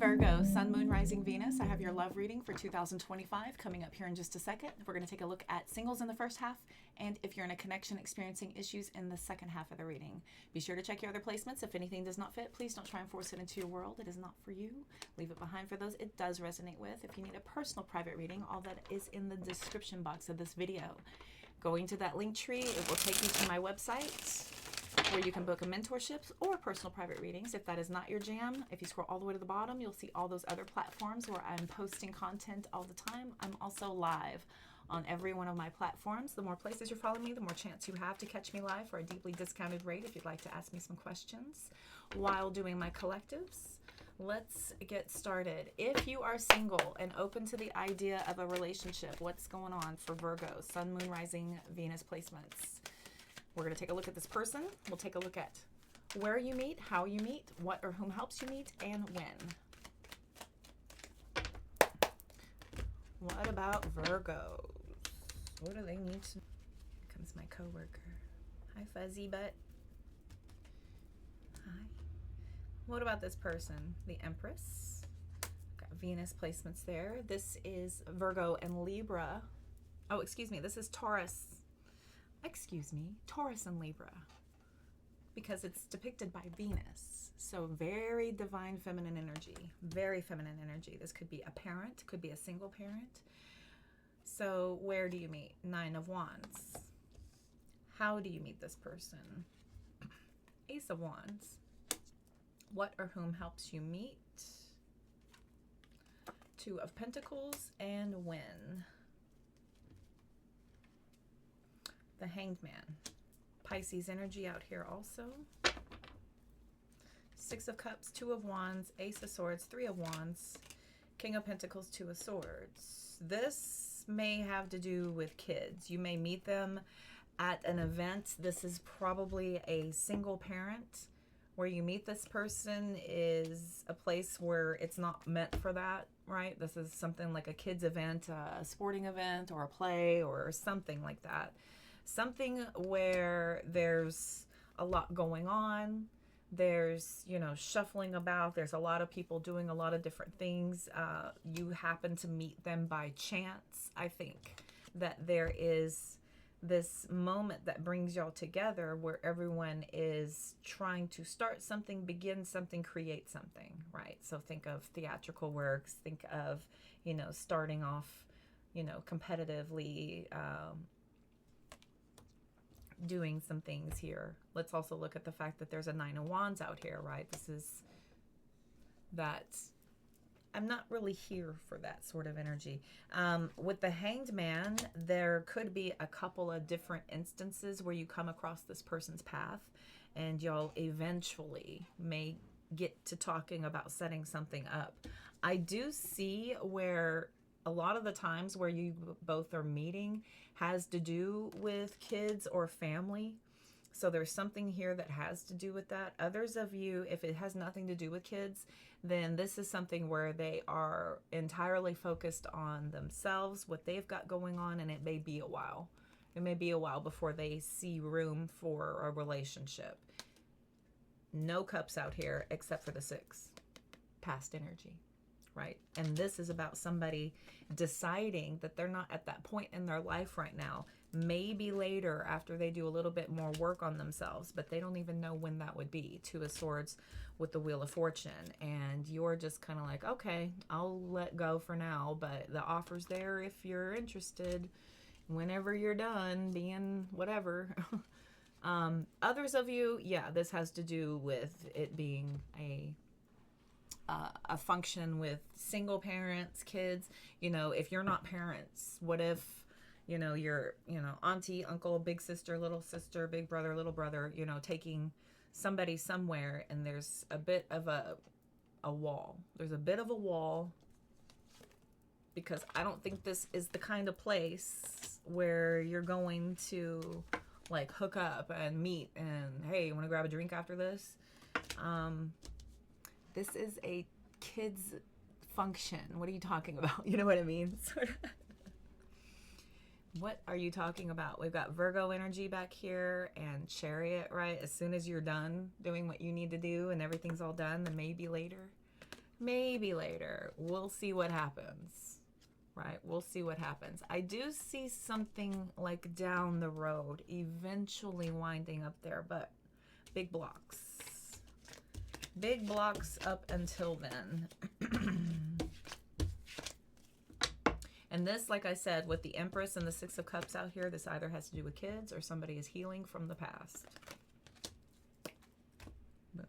Virgo, Sun, Moon, Rising, Venus. I have your love reading for 2025 coming up here in just a second. We're going to take a look at singles in the first half and if you're in a connection experiencing issues in the second half of the reading. Be sure to check your other placements. If anything does not fit, please don't try and force it into your world. It is not for you. Leave it behind for those it does resonate with. If you need a personal private reading, all that is in the description box of this video. Going to that link tree, it will take you to my website, where you can book a mentorship or personal private readings. If that is not your jam, if you scroll all the way to the bottom, you'll see all those other platforms where I'm posting content all the time. I'm also live on every one of my platforms. The more places you're following me, the more chance you have to catch me live for a deeply discounted rate if you'd like to ask me some questions while doing my collectives. Let's get started. If you are single and open to the idea of a relationship, what's going on for Virgo, Sun, Moon, Rising, Venus placements? We're going to take a look at this person. We'll take a look at where you meet, how you meet, what or whom helps you meet, and when. What about Virgos? What do they need to... Here comes my coworker. Hi, Fuzzy Butt. Hi. What about this person? The Empress. Got Venus placements there. This is Virgo and Libra. Oh, excuse me. This is Taurus. Taurus and Libra, because it's depicted by Venus. So very divine feminine energy, very feminine energy. This could be a parent, could be a single parent. So where do you meet? Nine of Wands. How do you meet this person? Ace of Wands. What or whom helps you meet? Two of Pentacles, and when? The Hanged Man. Pisces energy out here also. Six of Cups, Two of Wands, Ace of Swords, Three of Wands, King of Pentacles, Two of Swords. This may have to do with kids. You may meet them at an event. This is probably a single parent. Where you meet this person is a place where it's not meant for that, right? This is something like a kid's event, a sporting event, or a play, or something like that. Something where there's a lot going on. There's, shuffling about. There's a lot of people doing a lot of different things. You happen to meet them by chance. I think that there is this moment that brings y'all together where everyone is trying to start something, begin something, create something, right? So think of theatrical works. Think of, starting off, competitively, doing some things here. Let's also look at the fact that there's a Nine of Wands out here, right? This is that I'm not really here for that sort of energy. With the Hanged Man, there could be a couple of different instances where you come across this person's path and y'all eventually may get to talking about setting something up. I do see where a lot of the times where you both are meeting has to do with kids or family. So there's something here that has to do with that. Others of you, if it has nothing to do with kids, then this is something where they are entirely focused on themselves, what they've got going on, and it may be a while. It may be a while before they see room for a relationship. No cups out here except for the six. Past energy. Right? And this is about somebody deciding that they're not at that point in their life right now. Maybe later after they do a little bit more work on themselves, but they don't even know when that would be. Two of Swords with the Wheel of Fortune. And you're just kind of like, okay, I'll let go for now, but the offer's there if you're interested whenever you're done being whatever. Others of you, yeah, this has to do with it being a function with single parents, kids. If you're not parents, what if, your, auntie, uncle, big sister, little sister, big brother, little brother, taking somebody somewhere and there's a bit of a wall. There's a bit of a wall because I don't think this is the kind of place where you're going to like hook up and meet and, hey, you want to grab a drink after this? This is a kids function. What are you talking about? You know what I mean? Sort of. What are you talking about? We've got Virgo energy back here and Chariot, right? As soon as you're done doing what you need to do and everything's all done, then maybe later. maybe later. We'll see what happens, right? We'll see what happens. I do see something like down the road, eventually winding up there, but big blocks. Big blocks up until then. And this, like I said, with the Empress and the Six of Cups out here, this either has to do with kids or somebody is healing from the past. Boom.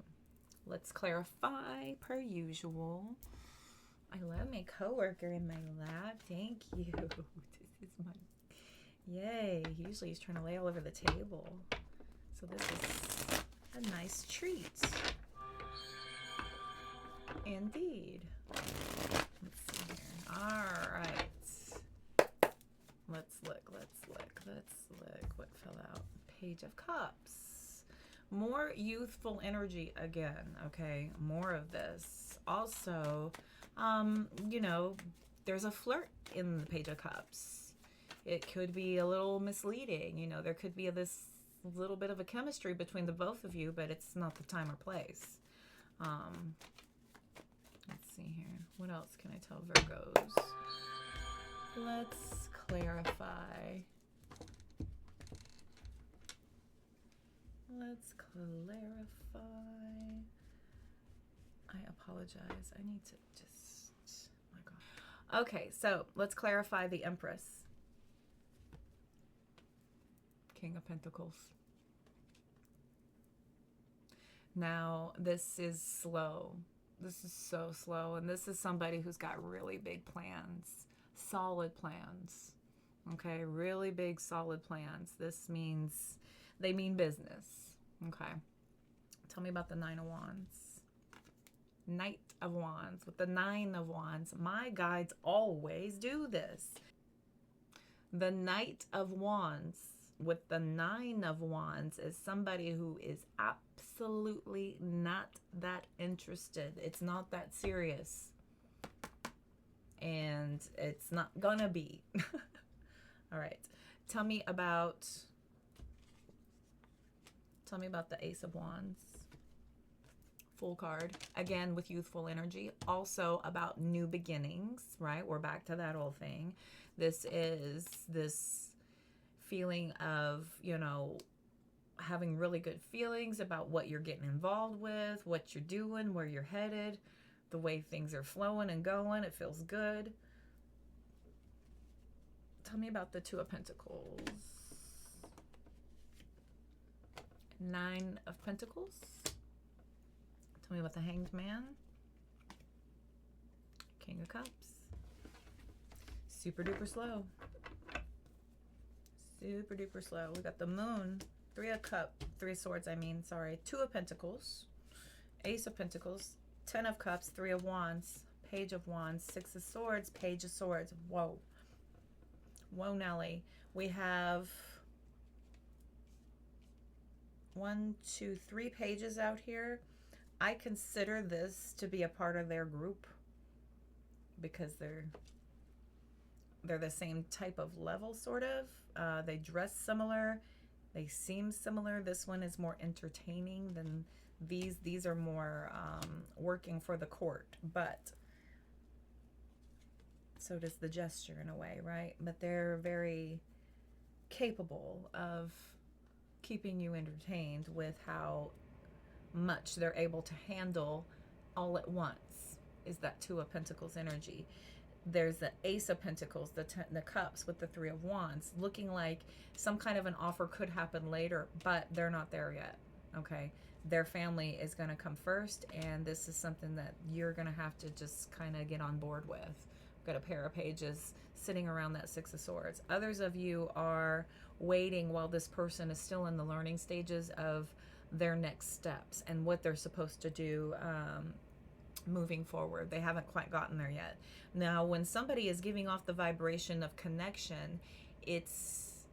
Let's clarify per usual. I love my coworker in my lab. Thank you. This is my... Yay. Usually he's trying to lay all over the table. So this is a nice treat. Indeed. Let's see here. All right. Let's look. What fell out? Page of Cups. More youthful energy again, okay? More of this. Also, you know, there's a flirt in the Page of Cups. It could be a little misleading. You know, there could be this little bit of a chemistry between the both of you, but it's not the time or place. Let's see here. What else can I tell Virgos? Let's clarify. Let's clarify. I apologize. I need to just, oh my God. Okay, so let's clarify the Empress. King of Pentacles. Now, this is slow. This is so slow. And this is somebody who's got really big plans. Solid plans. Okay, really big, solid plans. This means they mean business. Okay. Tell me about the Nine of Wands. Knight of Wands. With the Nine of Wands, my guides always do this. The Knight of Wands with the Nine of Wands is somebody who is absolutely not that interested. It's not that serious. And it's not gonna be. All right. Tell me about the Ace of Wands. Full card. Again, with youthful energy. Also about new beginnings, right? We're back to that old thing. This is this feeling of, you know, having really good feelings about what you're getting involved with, what you're doing, where you're headed, the way things are flowing and going. It feels good. Tell me about the Two of Pentacles. Nine of Pentacles. Tell me about the Hanged Man. King of Cups. Super duper slow. Super duper slow. We got the Moon. Three of Swords, sorry. Two of Pentacles. Ace of Pentacles. 10 of Cups. 3 of Wands. Page of Wands. 6 of Swords. Page of Swords. Whoa. Whoa, Nelly. We have 1, 2, 3 pages out here. I consider this to be a part of their group because they're the same type of level, sort of. They dress similar. They seem similar. This one is more entertaining than these. These are more working for the court, but so does the gesture in a way, right? But they're very capable of keeping you entertained with how much they're able to handle all at once. Is that Two of Pentacles energy. There's the Ace of Pentacles, the Cups with the 3 of Wands, looking like some kind of an offer could happen later, but they're not there yet, okay? Their family is going to come first, and this is something that you're going to have to just kind of get on board with. I've got a pair of pages sitting around that 6 of Swords. Others of you are waiting while this person is still in the learning stages of their next steps and what they're supposed to do moving forward. They haven't quite gotten there yet. Now, when somebody is giving off the vibration of connection, it's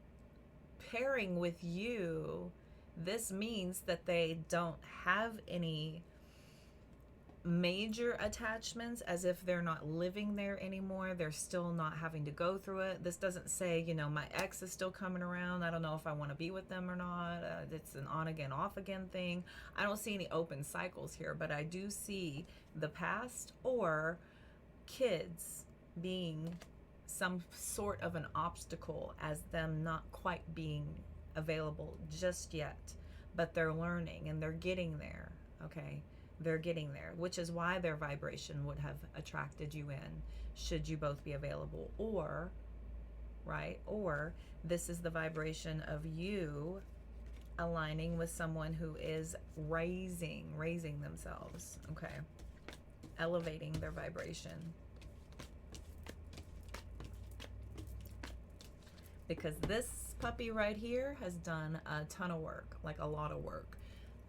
pairing with you. This means that they don't have any major attachments, as if they're not living there anymore. They're still not having to go through it. This doesn't say, you know, my ex is still coming around. I don't know if I want to be with them or not. It's an on again, off again thing. I don't see any open cycles here, but I do see the past or kids being some sort of an obstacle, as them not quite being available just yet, but they're learning and they're getting there. Okay. They're getting there, which is why their vibration would have attracted you in, should you both be available. Or, right, or this is the vibration of you aligning with someone who is raising themselves, okay, elevating their vibration. Because this puppy right here has done a ton of work, like a lot of work.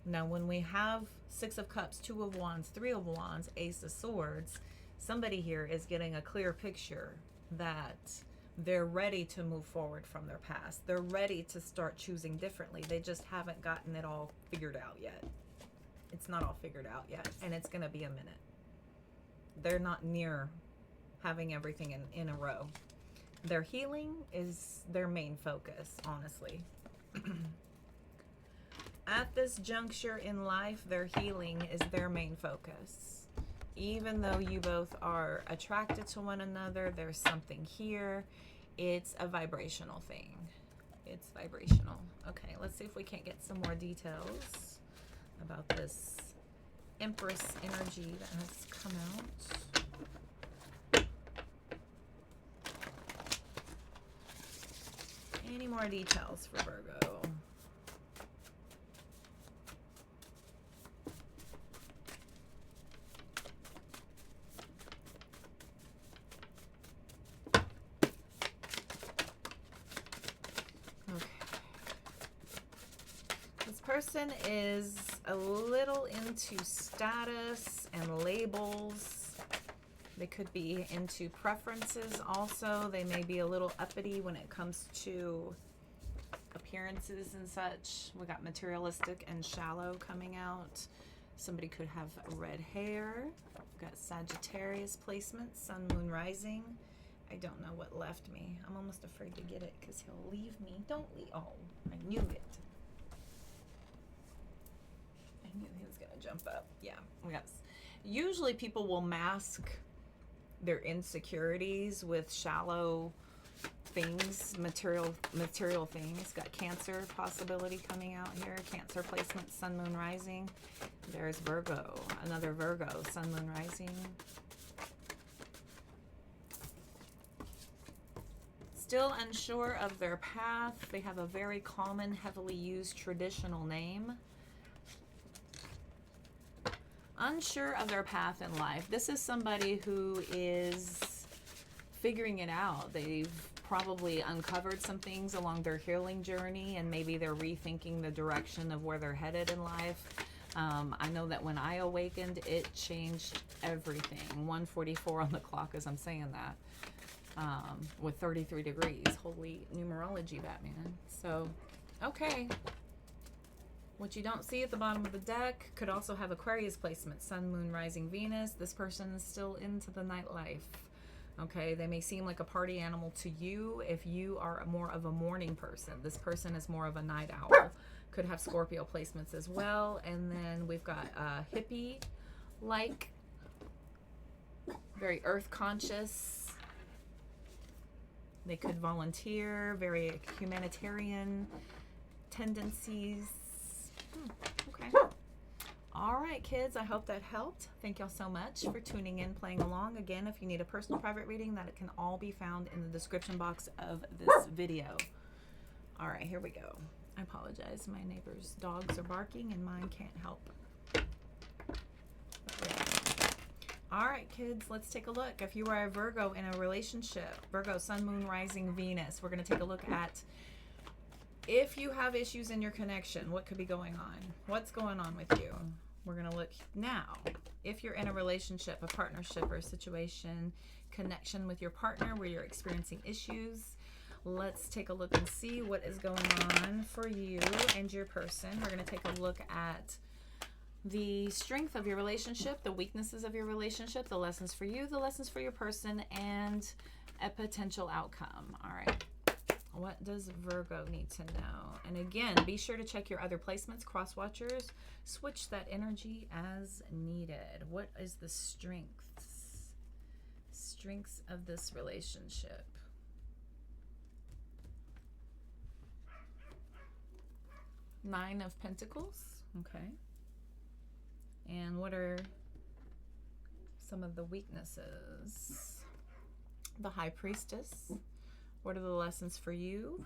Now, when we have Six of Cups, Two of Wands, Three of Wands, Ace of Swords, somebody here is getting a clear picture that they're ready to move forward from their past. They're ready to start choosing differently. They just haven't gotten it all figured out yet. It's not all figured out yet, and it's going to be a minute. They're not near having everything in a row. Their healing is their main focus, honestly. At this juncture in life, their healing is their main focus. Even though you both are attracted to one another, there's something here. It's a vibrational thing. It's vibrational. Okay, let's see if we can't get some more details about this Empress energy that has come out. Any more details for Virgo? Person is a little into status and labels. They could be into preferences also. They may be a little uppity when it comes to appearances and such. We got materialistic and shallow coming out. Somebody could have red hair. We've got Sagittarius placement, sun, moon, rising. I don't know what left me. I'm almost afraid to get it because he'll leave me. Don't leave. Oh, I knew it. I knew he was going to jump up. Yeah. Yes. Usually people will mask their insecurities with shallow things, material things. Got Cancer possibility coming out here. Cancer placement, sun, moon, rising. There's Virgo, another Virgo, sun, moon, rising. Still unsure of their path. They have a very common, heavily used traditional name. Unsure of their path in life. This is somebody who is figuring it out. They've probably uncovered some things along their healing journey, and maybe they're rethinking the direction of where they're headed in life. I know that when I awakened, it changed everything. 1:44 on the clock as I'm saying that, with 33 degrees. Holy numerology, Batman. So, okay. What you don't see at the bottom of the deck could also have Aquarius placement, sun, moon, rising, Venus. This person is still into the nightlife. Okay, they may seem like a party animal to you if you are more of a morning person. This person is more of a night owl. Could have Scorpio placements as well. And then we've got hippie-like, very earth conscious. They could volunteer, very humanitarian tendencies. Okay. All right, kids, I hope that helped. Thank y'all so much for tuning in, playing along. Again, if you need a personal private reading, that it can all be found in the description box of this video. All right, here we go. I apologize. My neighbor's dogs are barking and mine can't help. All right, kids, let's take a look. If you are a Virgo in a relationship, Virgo, sun, moon, rising, Venus, we're going to take a look at if you have issues in your connection, what could be going on? What's going on with you? We're going to look now. If you're in a relationship, a partnership, or a situation, connection with your partner where you're experiencing issues, let's take a look and see what is going on for you and your person. We're going to take a look at the strength of your relationship, the weaknesses of your relationship, the lessons for you, the lessons for your person, and a potential outcome. All right. What does Virgo need to know? And again, be sure to check your other placements, cross watchers. Switch that energy as needed. What is the strengths? Strengths of this relationship. Nine of Pentacles. Okay. And what are some of the weaknesses? The High Priestess. What are the lessons for you?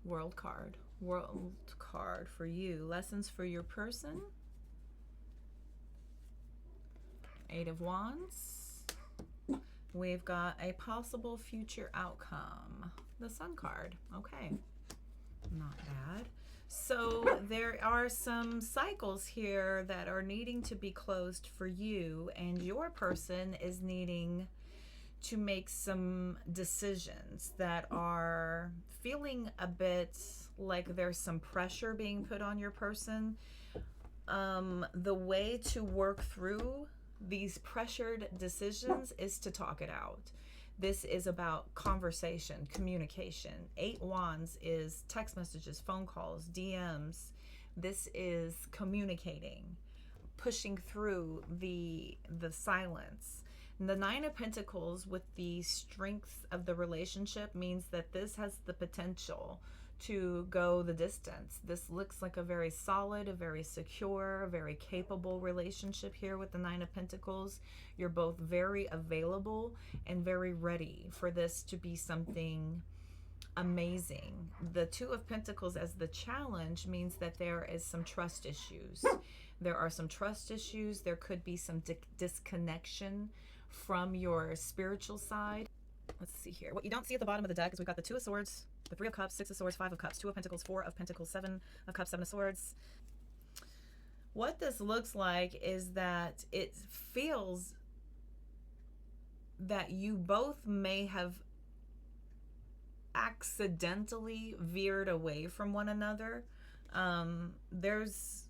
World card. World card for you. Lessons for your person. Eight of Wands. We've got a possible future outcome. The Sun card. Okay. Not bad. So there are some cycles here that are needing to be closed for you, and your person is needing to make some decisions that are feeling a bit like there's some pressure being put on your person. The way to work through these pressured decisions is to talk it out. This is about conversation, communication. 8 Wands is text messages, phone calls, DMs. This is communicating, pushing through the silence. And the 9 of Pentacles with the strength of the relationship means that this has the potential to go the distance. This looks like a very solid, a very secure, a very capable relationship here with the 9 of Pentacles. You're both very available and very ready for this to be something amazing. The 2 of Pentacles as the challenge means that there is some trust issues. There are some trust issues. There could be some disconnection from your spiritual side. Let's see here. What you don't see at the bottom of the deck is we've got the 2 of Swords, the 3 of Cups, 6 of Swords, 5 of Cups, 2 of Pentacles, 4 of Pentacles, 7 of Cups, 7 of Swords. What this looks like is that it feels that you both may have accidentally veered away from one another. There's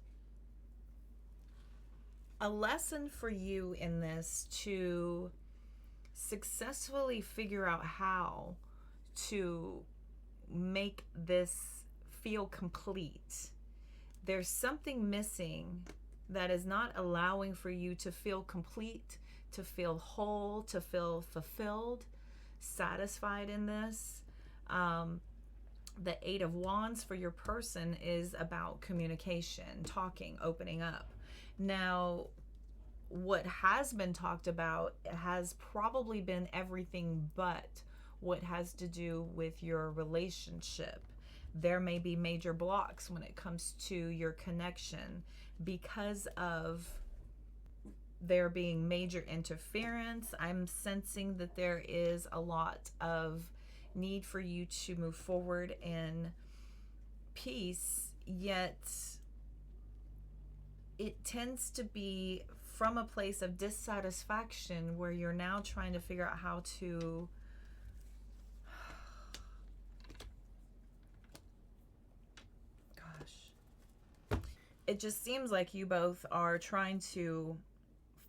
a lesson for you in this to successfully figure out how to make this feel complete. There's something missing that is not allowing for you to feel complete, to feel whole, to feel fulfilled, satisfied in this. The 8 of Wands for your person is about communication, talking, opening up. Now, what has been talked about has probably been everything but what has to do with your relationship. There may be major blocks when it comes to your connection because of there being major interference. I'm sensing that there is a lot of need for you to move forward in peace, yet it tends to be from a place of dissatisfaction where you're now trying to figure out how to it just seems like you both are trying to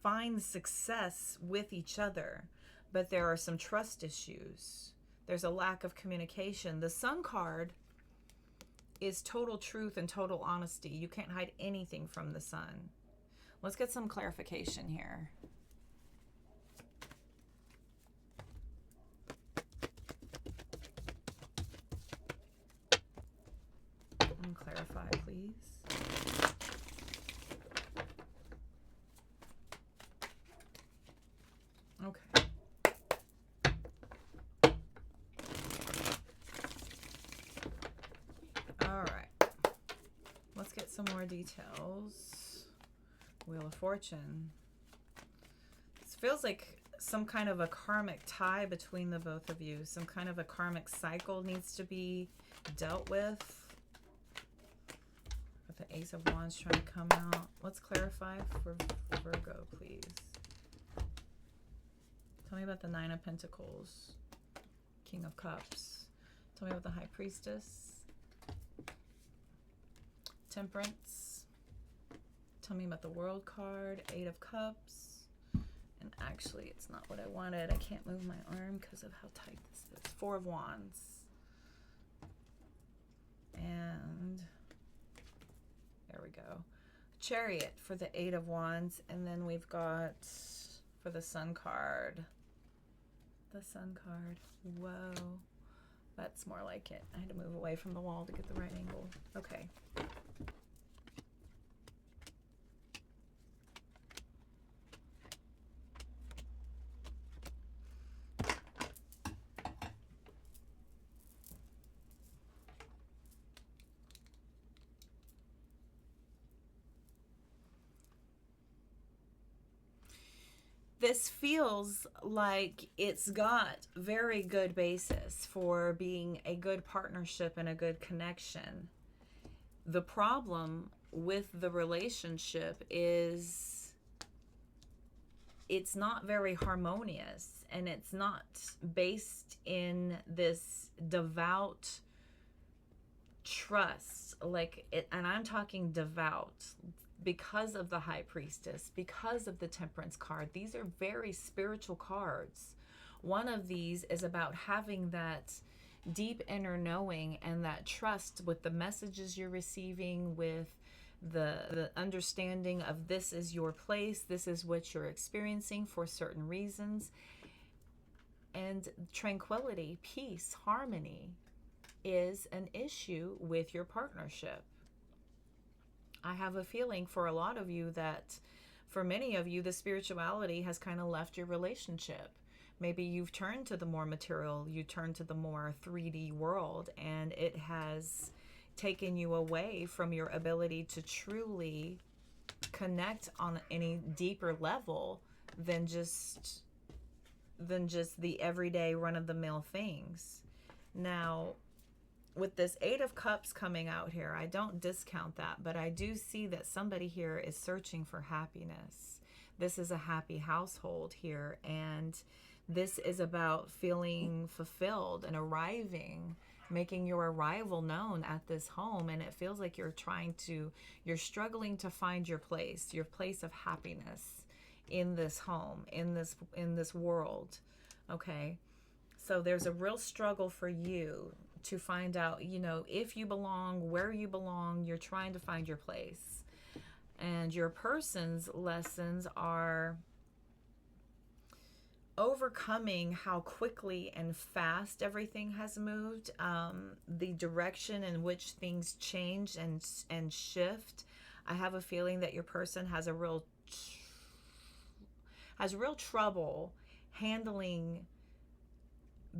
find success with each other, but there are some trust issues. There's a lack of communication. The Sun card is total truth and total honesty. You can't hide anything from the Sun. Let's get some clarification here. And clarify, please. Okay. All right. Let's get some more details. Wheel of Fortune. This feels like some kind of a karmic tie between the both of you. Some kind of a karmic cycle needs to be dealt with. With the Ace of Wands trying to come out. Let's clarify for Virgo, please. Tell me about the 9 of Pentacles, King of Cups. Tell me about the High Priestess, Temperance, Tell me about the World card, Eight of Cups. And actually, it's not what I wanted. I can't move my arm because of how tight this is. Four of Wands. And there we go. Chariot for the Eight of Wands. And then we've got, for the Sun card, the Sun card. Whoa. That's more like it. I had to move away from the wall to get the right angle. Okay. This feels like it's got very good basis for being a good partnership and a good connection. The problem with the relationship is it's not very harmonious, and it's not based in this devout trust, like it, and I'm talking devout because of the High Priestess, because of the Temperance card. These are very spiritual cards. One of these is about having that deep inner knowing and that trust with the messages you're receiving, with the understanding of this is your place, this is what you're experiencing for certain reasons. And tranquility, peace, harmony is an issue with your partnership. I have a feeling for a lot of you that for many of you, the spirituality has kind of left your relationship. Maybe you've turned to the more material, you turn to the more 3D world, and it has taken you away from your ability to truly connect on any deeper level than just the everyday run-of-the-mill things. Now, with this Eight of Cups coming out here, I don't discount that, but I do see that somebody here is searching for happiness. This is a happy household here, and this is about feeling fulfilled and arriving, making your arrival known at this home. And it feels like you're struggling to find your place of happiness in this home, in this world. Okay, so there's a real struggle for you to find out, if you belong, where you belong. You're trying to find your place. And your person's lessons are overcoming how quickly and fast everything has moved, the direction in which things change and shift. I have a feeling that your person has real trouble handling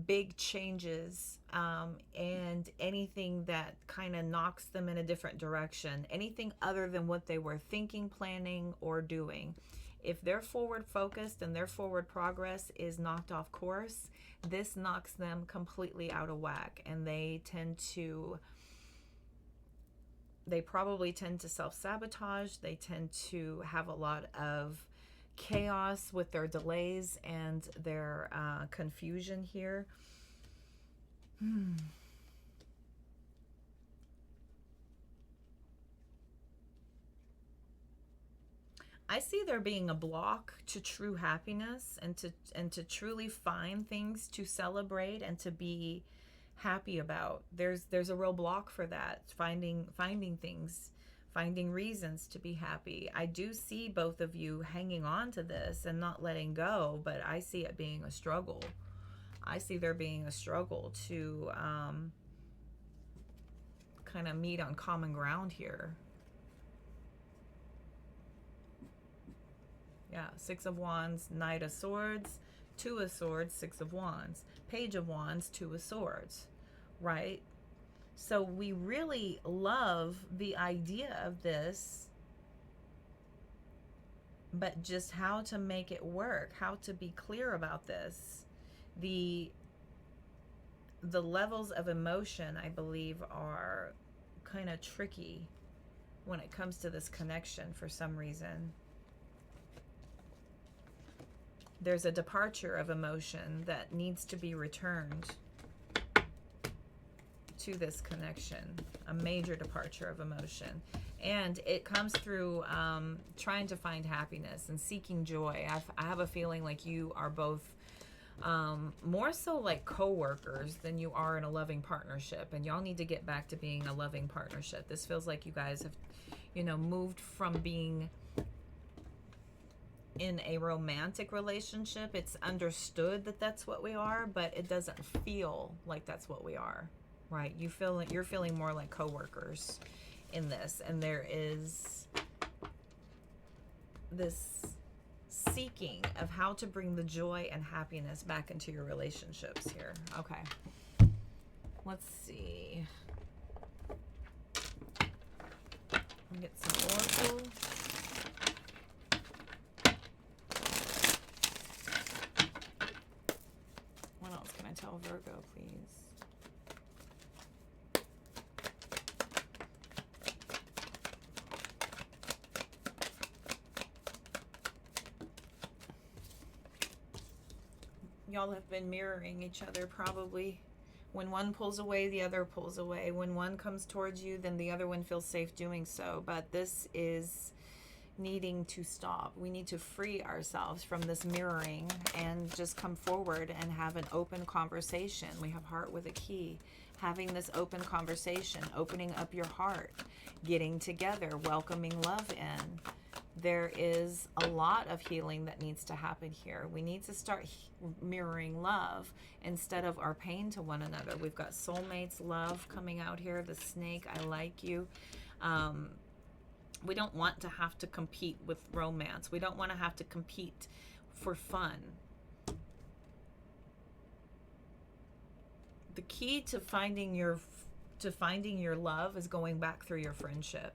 big changes, and anything that kind of knocks them in a different direction, anything other than what they were thinking, planning, or doing. If their forward focused and their forward progress is knocked off course, this knocks them completely out of whack, and they probably tend to self-sabotage. They tend to have a lot of chaos with their delays and their confusion here. I see there being a block to true happiness and to truly find things to celebrate and to be happy about. There's a real block for that, finding things, finding reasons to be happy. I do see both of you hanging on to this and not letting go, but I see it being a struggle. I see there being a struggle to kind of meet on common ground here. Yeah, Six of Wands, Knight of Swords, Two of Swords, Six of Wands, Page of Wands, Two of Swords, right? So we really love the idea of this, but just how to make it work, how to be clear about this. The levels of emotion, I believe, are kind of tricky when it comes to this connection for some reason. There's a departure of emotion that needs to be returned to this connection, a major departure of emotion. And it comes through trying to find happiness and seeking joy. I have a feeling like you are both more so like co-workers than you are in a loving partnership. And y'all need to get back to being a loving partnership. This feels like you guys have, you know, moved from being in a romantic relationship. It's understood that that's what we are, but it doesn't feel like that's what we are, right? You feel like you're feeling more like co-workers in this, and there is this seeking of how to bring the joy and happiness back into your relationships here. Okay, let's see. I'll get some oracle. What else can I tell Virgo, please? Y'all have been mirroring each other probably. When one pulls away, the other pulls away. When one comes towards you, then the other one feels safe doing so. But this is needing to stop. We need to free ourselves from this mirroring and just come forward and have an open conversation. We have heart with a key. Having this open conversation, opening up your heart, getting together, welcoming love in. There is a lot of healing that needs to happen here. We need to start mirroring love instead of our pain to one another. We've got soulmates, love coming out here. The snake, I like you. We don't want to have to compete with romance. We don't want to have to compete for fun. The key to finding your love is going back through your friendship.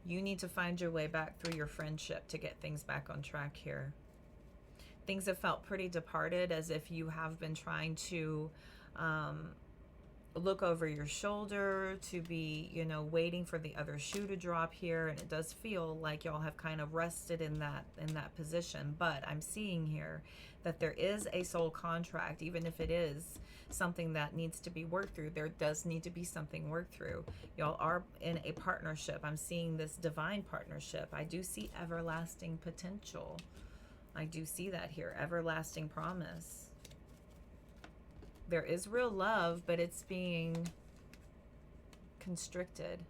You need to find your way back through your friendship to get things back on track here. Things have felt pretty departed, as if you have been trying to look over your shoulder, to be, you know, waiting for the other shoe to drop here. And it does feel like y'all have kind of rested in that position. But I'm seeing here that there is a soul contract, even if it is something that needs to be worked through. There does need to be something worked through. Y'all are in a partnership. I'm seeing this divine partnership. I do see everlasting potential. I do see that here. Everlasting promise. There is real love, but it's being constricted.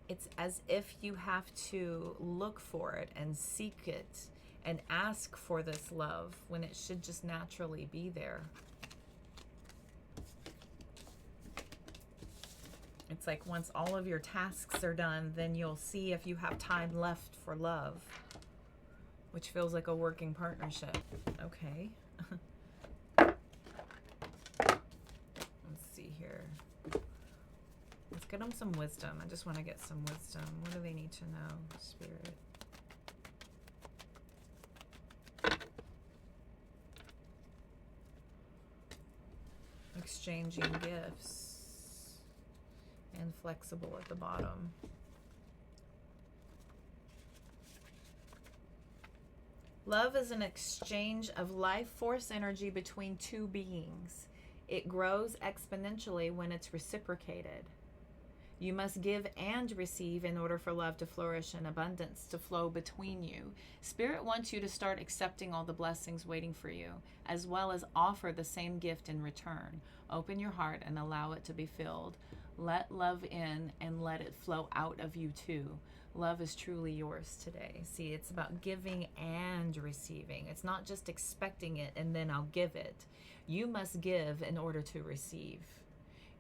It's as if you have to look for it and seek it and ask for this love when it should just naturally be there. It's like once all of your tasks are done, then you'll see if you have time left for love, which feels like a working partnership. Okay. Let's see here. Let's get them some wisdom. I just want to get some wisdom. What do they need to know, Spirit? Exchanging gifts. And flexible at the bottom. Love is an exchange of life force energy between two beings. It grows exponentially when it's reciprocated. You must give and receive in order for love to flourish and abundance to flow between you. Spirit wants you to start accepting all the blessings waiting for you, as well as offer the same gift in return. Open your heart and allow it to be filled. Let love in and let it flow out of you too. Love is truly yours today. See, it's about giving and receiving. It's not just expecting it and then I'll give it. You must give in order to receive.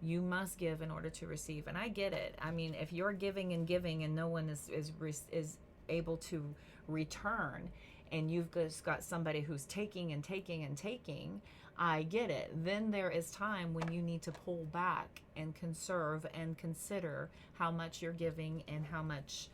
You must give in order to receive. And I get it. I mean, if you're giving and no one is able to return, and you've just got somebody who's taking and taking and taking, I get it. Then there is time when you need to pull back and conserve and consider how much you're giving and how much,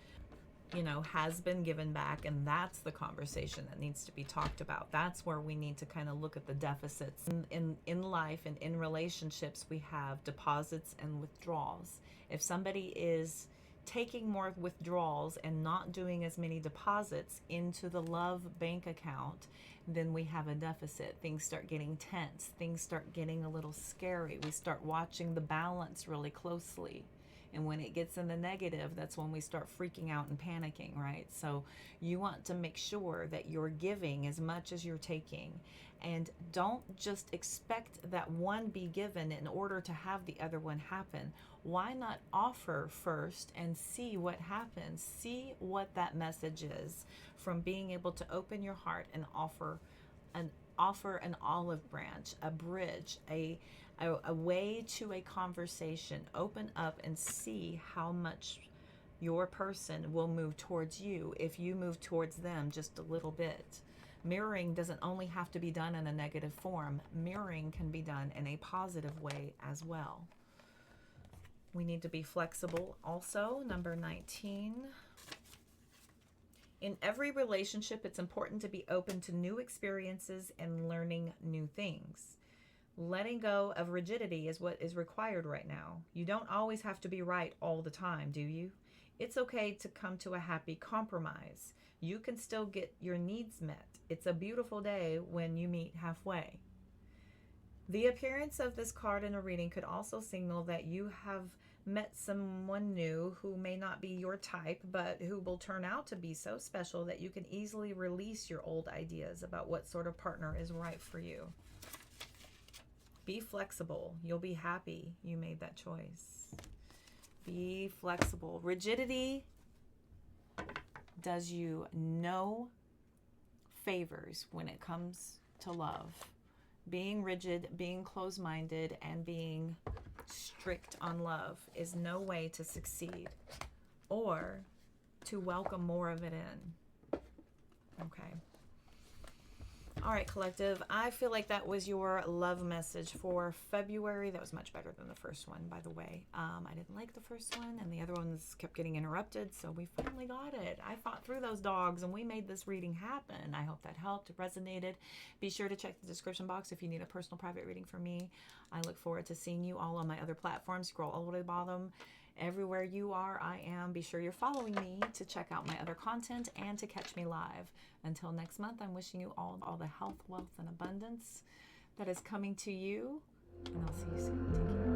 you know, has been given back. And that's the conversation that needs to be talked about. That's where we need to kind of look at the deficits. In life and in relationships, we have deposits and withdrawals. If somebody is taking more withdrawals and not doing as many deposits into the love bank account, then we have a deficit. Things start getting tense. Things start getting a little scary. We start watching the balance really closely. And when it gets in the negative, that's when we start freaking out and panicking, right? So you want to make sure that you're giving as much as you're taking. And don't just expect that one be given in order to have the other one happen. Why not offer first and see what happens? See what that message is from being able to open your heart and offer an olive branch, a bridge, a way to a conversation. Open up and see how much your person will move towards you if you move towards them just a little bit. Mirroring doesn't only have to be done in a negative form. Mirroring can be done in a positive way as well. We need to be flexible also. Number 19. In every relationship, it's important to be open to new experiences and learning new things. Letting go of rigidity is what is required right now. You don't always have to be right all the time, do you? It's okay to come to a happy compromise. You can still get your needs met. It's a beautiful day when you meet halfway. The appearance of this card in a reading could also signal that you have met someone new who may not be your type, but who will turn out to be so special that you can easily release your old ideas about what sort of partner is right for you. Be flexible. You'll be happy you made that choice. Be flexible. Rigidity does you no favors when it comes to love. Being rigid, being closed-minded, and being strict on love is no way to succeed or to welcome more of it in. Okay. All right, collective. I feel like that was your love message for February. That was much better than the first one, by the way. I didn't like the first one, and the other ones kept getting interrupted, so we finally got it. I fought through those dogs, and we made this reading happen. I hope that helped, resonated. Be sure to check the description box if you need a personal private reading from me. I look forward to seeing you all on my other platforms. Scroll all the way to the bottom. Everywhere you are, I am. Be sure you're following me to check out my other content and to catch me live. Until next month, I'm wishing you all the health, wealth, and abundance that is coming to you. And I'll see you soon. Take care.